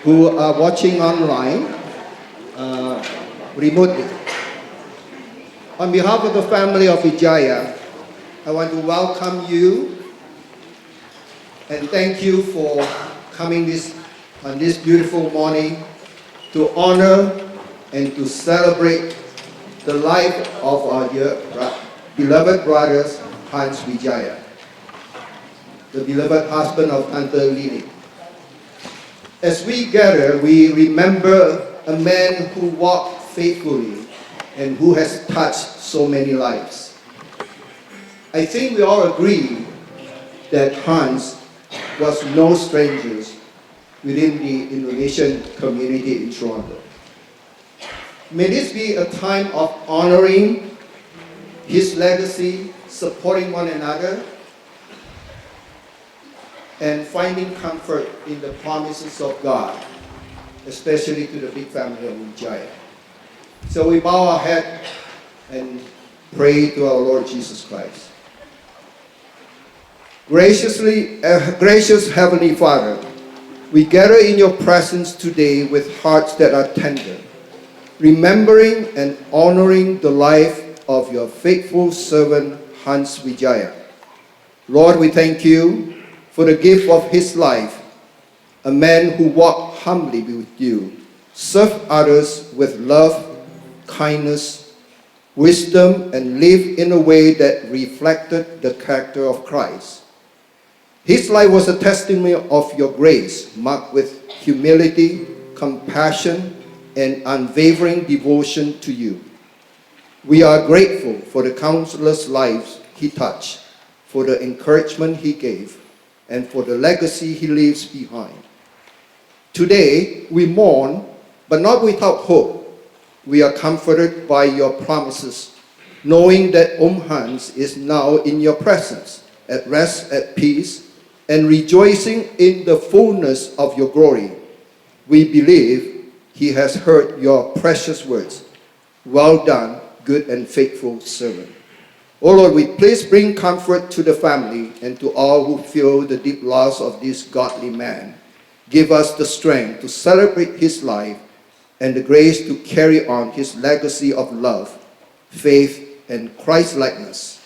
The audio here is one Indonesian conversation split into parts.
who are watching online remotely. On behalf of the family of Wijaya, I want to welcome you and thank you for coming on this beautiful morning to honor and to celebrate the life of our dear beloved brothers Hans Wijaya, the beloved husband of Tante Lily. As we gather, we remember a man who walked faithfully and who has touched so many lives. I think we all agree that Hans was no stranger within the Indonesian community in Toronto. May this be a time of honoring his legacy, supporting one another, and finding comfort in the promises of God, especially to the big family of Wijaya. So we bow our head and pray to our Lord Jesus Christ. Gracious Heavenly Father, we gather in your presence today with hearts that are tender, remembering and honoring the life of your faithful servant Hans Wijaya. Lord, we thank you for the gift of his life, a man who walked humbly with you, served others with love, kindness, wisdom, and lived in a way that reflected the character of Christ. His life was a testimony of your grace, marked with humility, compassion, and unwavering devotion to you. We are grateful for the countless lives he touched, for the encouragement he gave, and for the legacy he leaves behind. Today, we mourn, but not without hope. We are comforted by your promises, knowing that Hans is now in your presence, at rest, at peace, and rejoicing in the fullness of your glory. We believe he has heard your precious words. Well done, good and faithful servant. Oh Lord, we please bring comfort to the family and to all who feel the deep loss of this godly man. Give us the strength to celebrate his life and the grace to carry on his legacy of love, faith, and Christ-likeness.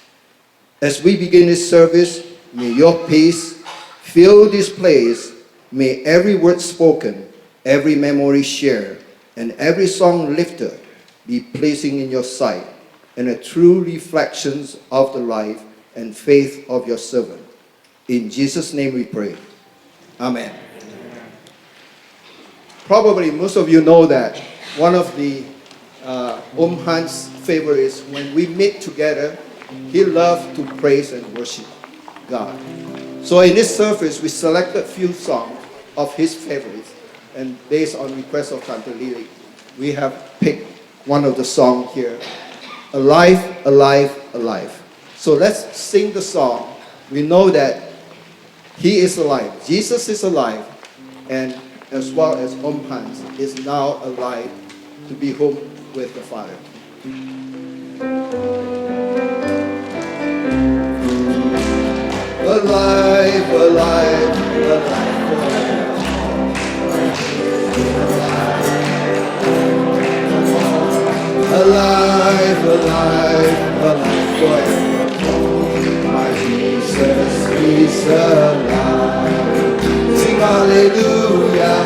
As we begin this service, may your peace fill this place. May every word spoken, every memory shared, and every song lifted be pleasing in your sight and a true reflection of the life and faith of your servant. In Jesus' name we pray. Amen. Probably most of you know that one of the Hans' favorites, when we meet together, he loved to praise and worship God. So in this service, we selected a few songs of his favorites, and based on request of Tante Lily, we have picked one of the songs here, Alive, Alive, Alive. So let's sing the song. We know that he is alive, Jesus is alive, and as well as Hans is now alive to be home with the Father. Alive, alive, alive forever. Alive, alive, alive forever. My Jesus is alive. Sing hallelujah,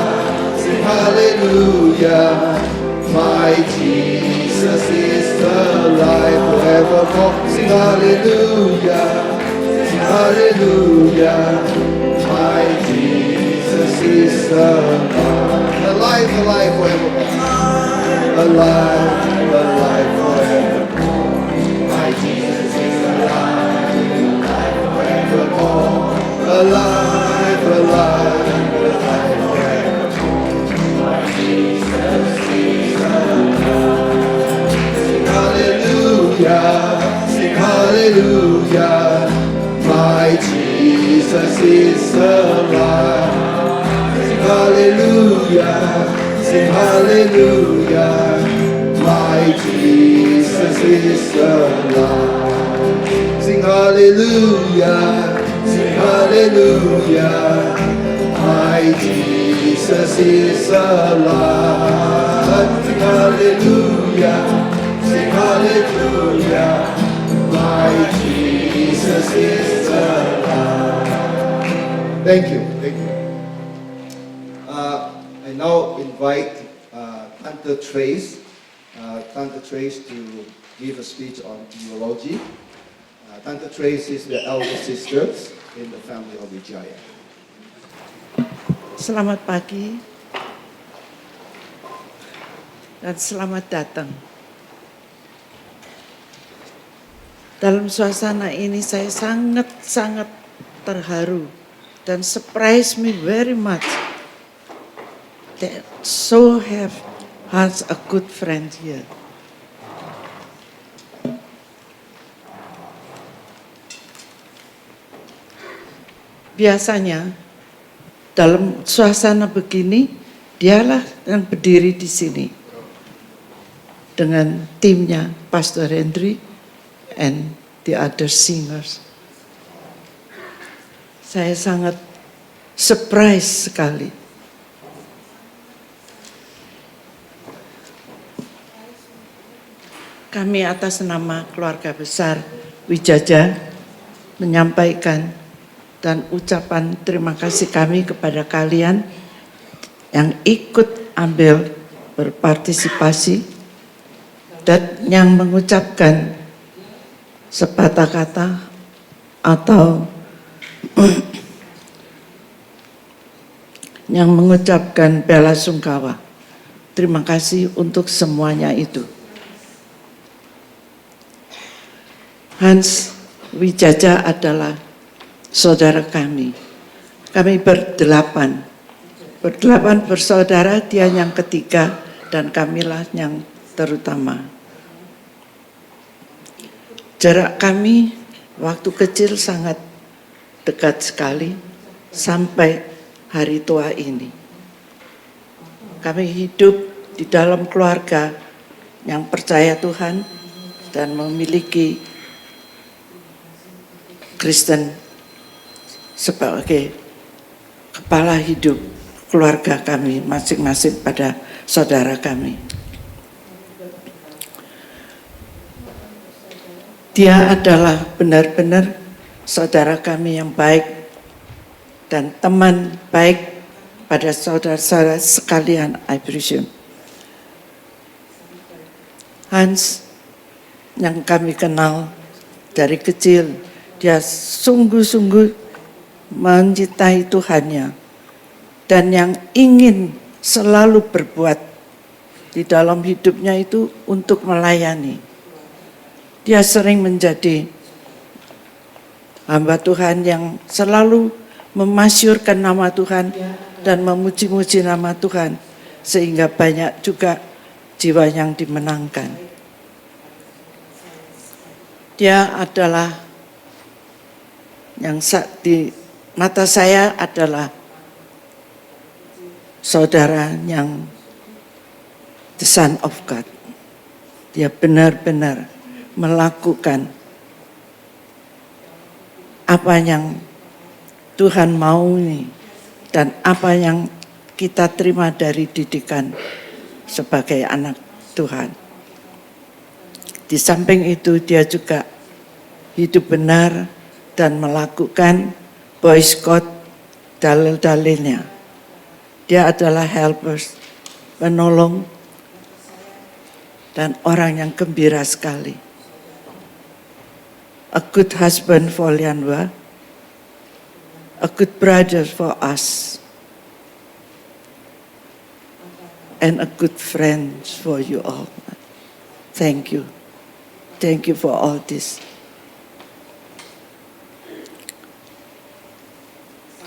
sing hallelujah. My Jesus is alive forevermore. Sing hallelujah, sing hallelujah. My Jesus is alive. Alive, alive forevermore. Alive, alive forevermore. My Jesus is alive, alive forevermore. Alive, alive, alive forevermore. My Jesus is alive. Sing hallelujah, sing hallelujah. My Jesus is alive. Sing hallelujah, sing hallelujah. My Jesus is alive. Sing hallelujah, sing hallelujah. My Jesus is alive. Sing hallelujah, sing hallelujah. My Jesus is alive. Thank you, thank you. I now invite Tante Trace to give a speech on theology. Tante Trace is the elder sister in the family of Wijaya. Selamat pagi dan selamat datang. Dalam suasana ini saya sangat terharu dan surprise me very much that has a good friend here. Biasanya dalam suasana begini, dialah yang berdiri di sini dengan timnya Pastor Henry and the other singers. Saya sangat surprise sekali. Kami atas nama keluarga besar Wijaya menyampaikan dan ucapan terima kasih kami kepada kalian yang ikut ambil berpartisipasi dan yang mengucapkan sepatah kata atau yang mengucapkan bela sungkawa. Terima kasih untuk semuanya itu. Hans Wijaya adalah saudara kami. Kami berdelapan bersaudara, dia yang ketiga dan kamilah yang terutama. Jarak kami waktu kecil sangat dekat sekali sampai hari tua ini. Kami hidup di dalam keluarga yang percaya Tuhan dan memiliki Kristen sebagai kepala hidup keluarga kami masing-masing pada saudara kami. Dia adalah benar-benar saudara kami yang baik dan teman baik pada saudara-saudara sekalian, I presume. Hans yang kami kenal dari kecil, dia sungguh-sungguh mencintai Tuhannya dan yang ingin selalu berbuat di dalam hidupnya itu untuk melayani. Dia sering menjadi hamba Tuhan yang selalu memasyurkan nama Tuhan dan memuji-muji nama Tuhan sehingga banyak juga jiwa yang dimenangkan. Dia adalah yang di mata saya adalah saudara yang the Son of God. Dia benar-benar melakukan apa yang Tuhan mau nih dan apa yang kita terima dari didikan sebagai anak Tuhan. Di samping itu dia juga hidup benar dan melakukan Boy Scout dalil-dalilnya. Dia adalah helpers, penolong, dan orang yang gembira sekali. A good husband for Lianhua, a good brother for us, and a good friend for you all. Thank you. Thank you for all this.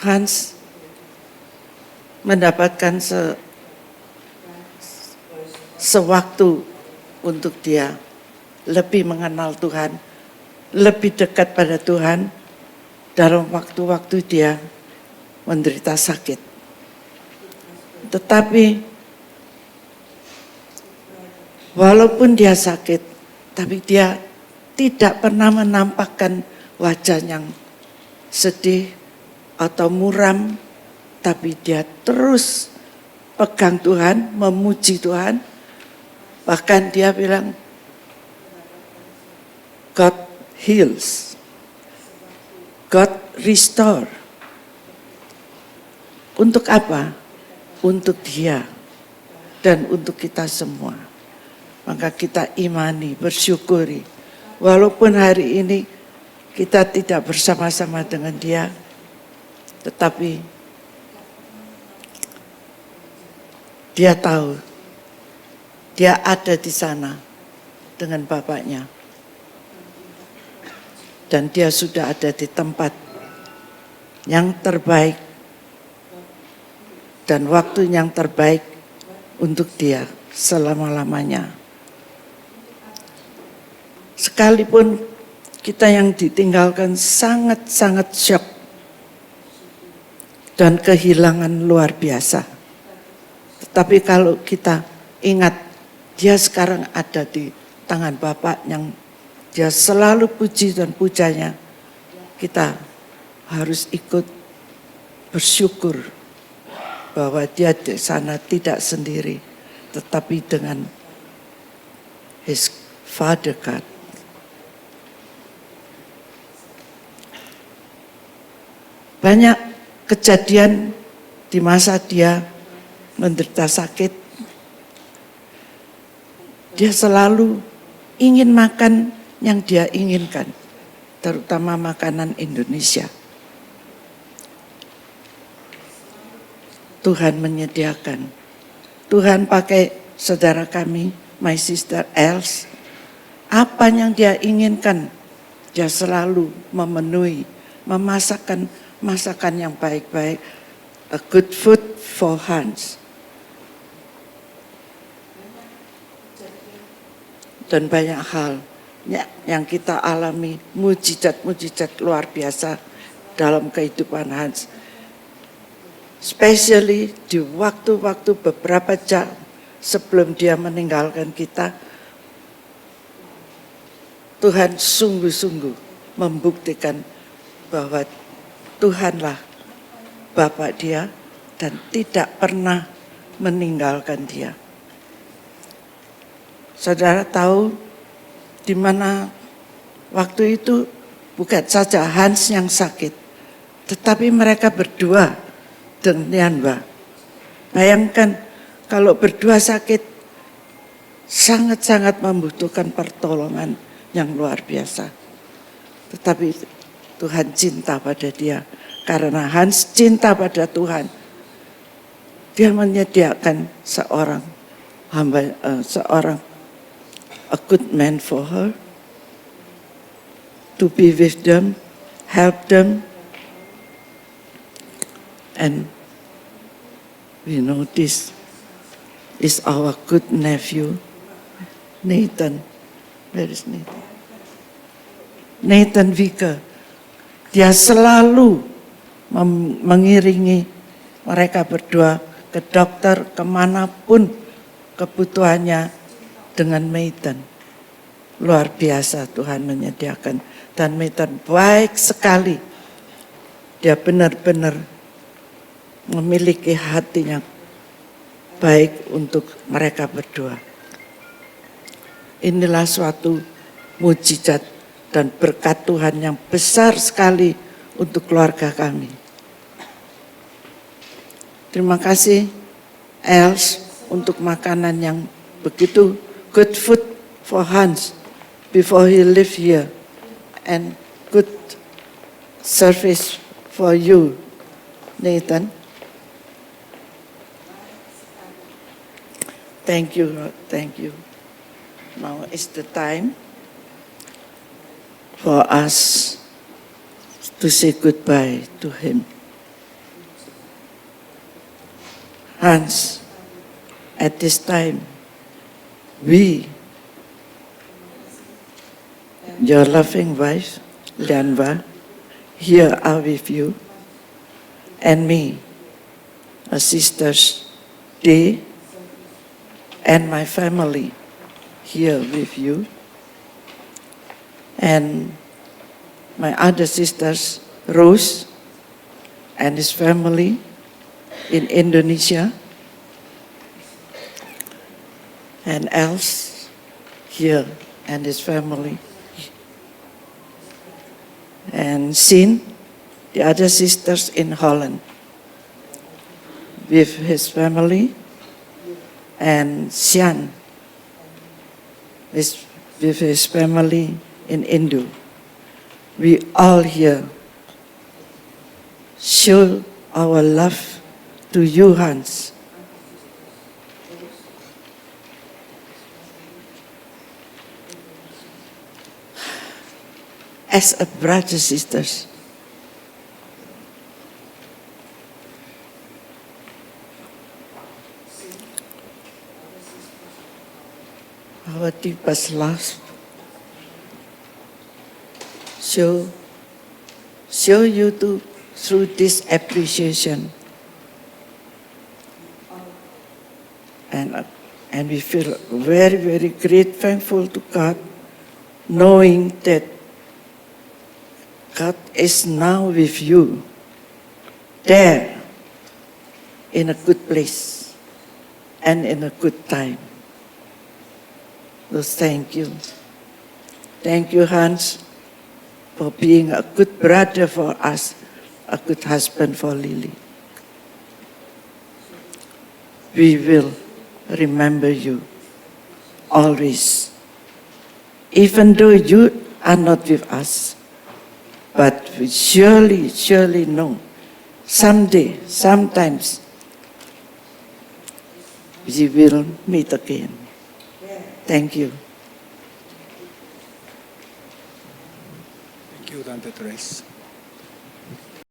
Hans mendapatkan sewaktu untuk dia lebih mengenal Tuhan, lebih dekat pada Tuhan dalam waktu-waktu dia menderita sakit. Tetapi walaupun dia sakit, tapi dia tidak pernah menampakkan wajah yang sedih atau muram tetapi dia terus pegang Tuhan, memuji Tuhan. Bahkan dia bilang, God heals, God restore. Untuk apa? Untuk dia dan untuk kita semua. Maka kita imani, bersyukuri. Walaupun hari ini kita tidak bersama-sama dengan dia, tetapi dia tahu, dia ada di sana dengan Bapaknya. Dan dia sudah ada di tempat yang terbaik dan waktu yang terbaik untuk dia selama-lamanya. Sekalipun kita yang ditinggalkan sangat-sangat syok dan kehilangan luar biasa. Tetapi kalau kita ingat, dia sekarang ada di tangan Bapa yang dia selalu puji dan pujanya, kita harus ikut bersyukur bahwa dia di sana tidak sendiri, tetapi dengan His Father God. Banyak kejadian di masa dia menderita sakit. Dia selalu ingin makan yang dia inginkan, terutama makanan Indonesia. Tuhan menyediakan. Tuhan pakai saudara kami, my sister Els. Apa yang dia inginkan, dia selalu memenuhi, memasakkan masakan yang baik-baik, a good food for Hans. Dan banyak hal yang kita alami, mujizat-mujizat luar biasa dalam kehidupan Hans. Especially di waktu-waktu beberapa jam sebelum dia meninggalkan kita, Tuhan sungguh-sungguh membuktikan bahwa Tuhanlah Bapa dia dan tidak pernah meninggalkan dia. Saudara tahu di mana waktu itu bukan saja Hans yang sakit, tetapi mereka berdua dengan Mbak. Bayangkan kalau berdua sakit, sangat-sangat membutuhkan pertolongan yang luar biasa. Tetapi Tuhan cinta pada dia. Karena Hans cinta pada Tuhan, dia menyediakan seorang a good man for her, to be with them, help them, and we know this is our good nephew, Nathan. Where is Nathan? Nathan Vicker. Dia selalu mengiringi mereka berdua ke dokter kemanapun kebutuhannya dengan Nathan. Luar biasa Tuhan menyediakan. Dan Nathan baik sekali. Dia benar-benar memiliki hatinya baik untuk mereka berdua. Inilah suatu mujizat dan berkat Tuhan yang besar sekali untuk keluarga kami. Terima kasih Els untuk makanan yang begitu good food for Hans before he live here, and good service for you, Nathan. Thank you, Lord. Thank you. Now is the time for us to say goodbye to him. Hans, at this time, we, your loving wife, Lianwa, here are with you, and me, our sisters, Dee, and my family here with you, and my other sisters, Rose and his family, in Indonesia, and Els here and his family, and Sin, the other sisters in Holland with his family, and Xian with his family in Indo. We all here show our love to you, Hans. As a brother, sisters, our deepest love show you through this appreciation, and we feel very, very great, thankful to God, knowing that God is now with you, there, in a good place, and in a good time. So thank you. Thank you, Hans, for being a good brother for us, a good husband for Lily. We will remember you always, even though you are not with us. But we surely, surely know someday, sometimes, we will meet again. Thank you. Thank you, Tante Trace.